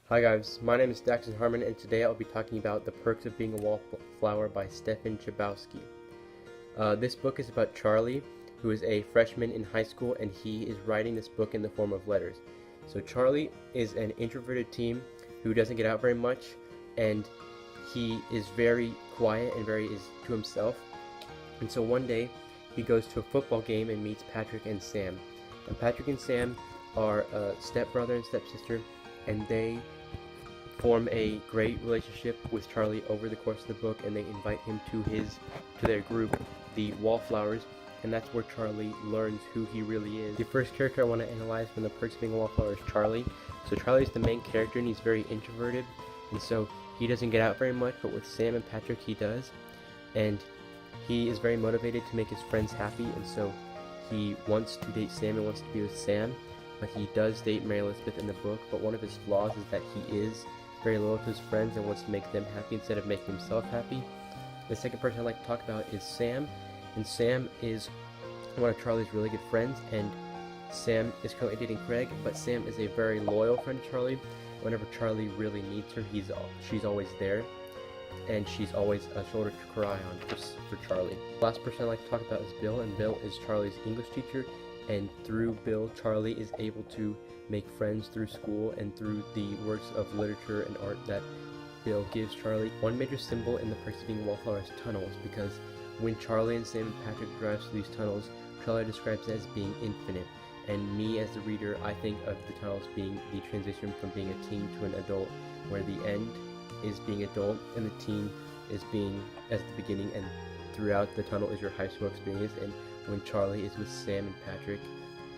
Hi guys, my name is Daxon Harmon and today I'll be talking about The Perks of Being a Wallflower by Stephen Chbosky. This book is about Charlie, who is a freshman in high school, and he is writing this book in the form of letters. So Charlie is an introverted teen who doesn't get out very much, and he is very quiet and very to himself. And so one day he goes to a football game and meets Patrick and Sam. And Patrick and Sam are a stepbrother and stepsister, and they form a great relationship with Charlie over the course of the book, and they invite him to their group, the Wallflowers, and that's where Charlie learns who he really is. The first character I want to analyze from The Perks of Being a Wallflower is Charlie. So Charlie's the main character, and he's very introverted, and so he doesn't get out very much, but with Sam and Patrick he does, and he is very motivated to make his friends happy, and so he wants to date Sam and wants to be with Sam, but he does date Mary Elizabeth in the book. But one of his flaws is that he is very loyal to his friends and wants to make them happy instead of making himself happy. The second person I'd like to talk about is Sam, and Sam is one of Charlie's really good friends, and Sam is currently dating Craig, but Sam is a very loyal friend to Charlie. Whenever Charlie really needs her, she's always there, and she's always a shoulder to cry on for Charlie. The last person I'd like to talk about is Bill, and Bill is Charlie's English teacher, and through Bill, Charlie is able to make friends through school and through the works of literature and art that Bill gives Charlie. One major symbol in The Perks of Being a Wallflower is tunnels, because when Charlie and Sam and Patrick drive through these tunnels, Charlie describes it as being infinite. And me as the reader, I think of the tunnels being the transition from being a teen to an adult, where the end is being adult and the teen is being as the beginning, and throughout the tunnel is your high school experience. And when Charlie is with Sam and Patrick,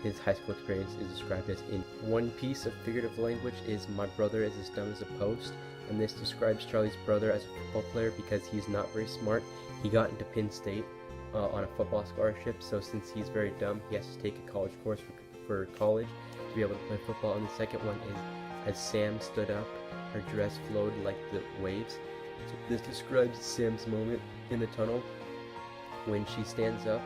his high school experience is described as in. One piece of figurative language is "my brother is as dumb as a post," and this describes Charlie's brother as a football player because he's not very smart. He got into Penn State on a football scholarship, so since he's very dumb, he has to take a college course for college to be able to play football. And the second one is, as Sam stood up, her dress flowed like the waves. So this describes Sam's moment in the tunnel when she stands up,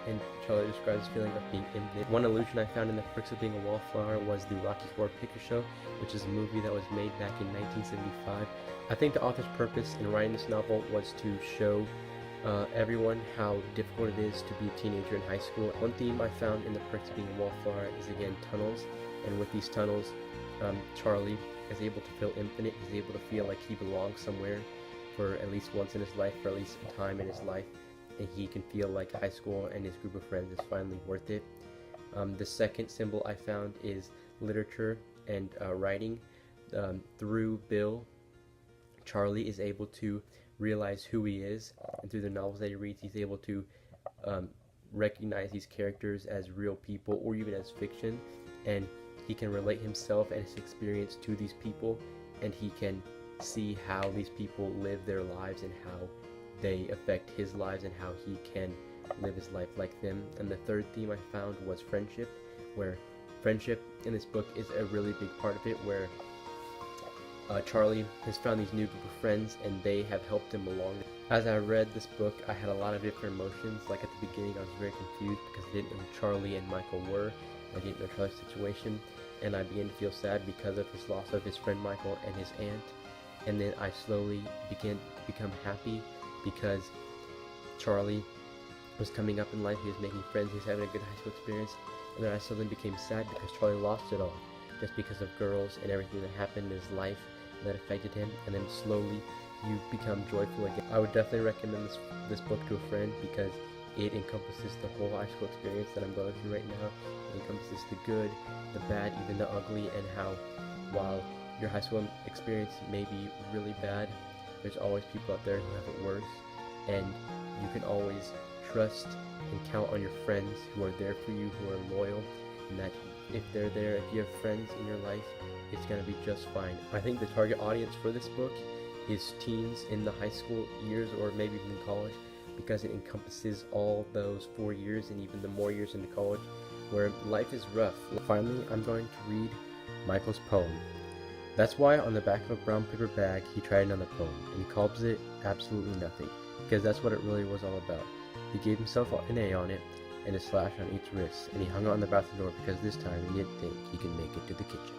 and Charlie describes the feeling of being infinite. One allusion I found in The Perks of Being a Wallflower was the Rocky Horror Picture Show, which is a movie that was made back in 1975. I think the author's purpose in writing this novel was to show everyone how difficult it is to be a teenager in high school. One theme I found in The Perks of Being a Wallflower is again tunnels, and with these tunnels, Charlie is able to feel infinite. He's able to feel like he belongs somewhere for at least once in his life, for at least a time in his life, and he can feel like high school and his group of friends is finally worth it. The second symbol I found is literature and writing. Through Bill, Charlie is able to realize who he is, and through the novels that he reads, he's able to recognize these characters as real people or even as fiction, and he can relate himself and his experience to these people, and he can see how these people live their lives and how they affect his lives and how he can live his life like them. And the third theme I found was friendship, where friendship in this book is a really big part of it, where Charlie has found these new group of friends and they have helped him along. As I read this book, I had a lot of different emotions. Like at the beginning, I was very confused because I didn't know who Charlie and Michael were. I didn't know Charlie's situation, and I began to feel sad because of his loss of his friend Michael and his aunt. And then I slowly began to become happy because Charlie was coming up in life, he was making friends, he was having a good high school experience. And then I suddenly became sad because Charlie lost it all, just because of girls and everything that happened in his life that affected him. And then slowly you become joyful again. I would definitely recommend this book to a friend because it encompasses the whole high school experience that I'm going through right now. It encompasses the good, the bad, even the ugly, and how while your high school experience may be really bad, there's always people out there who have it worse, and you can always trust and count on your friends who are there for you, who are loyal, and that if they're there, if you have friends in your life, it's going to be just fine. I think the target audience for this book is teens in the high school years, or maybe even college, because it encompasses all those 4 years and even the more years into college where life is rough. Finally, I'm going to read Michael's poem. That's why on the back of a brown paper bag he tried another poem, and he calls it Absolutely Nothing, because that's what it really was all about. He gave himself an A on it and a slash on each wrist, and he hung it on the bathroom door because this time he didn't think he could make it to the kitchen.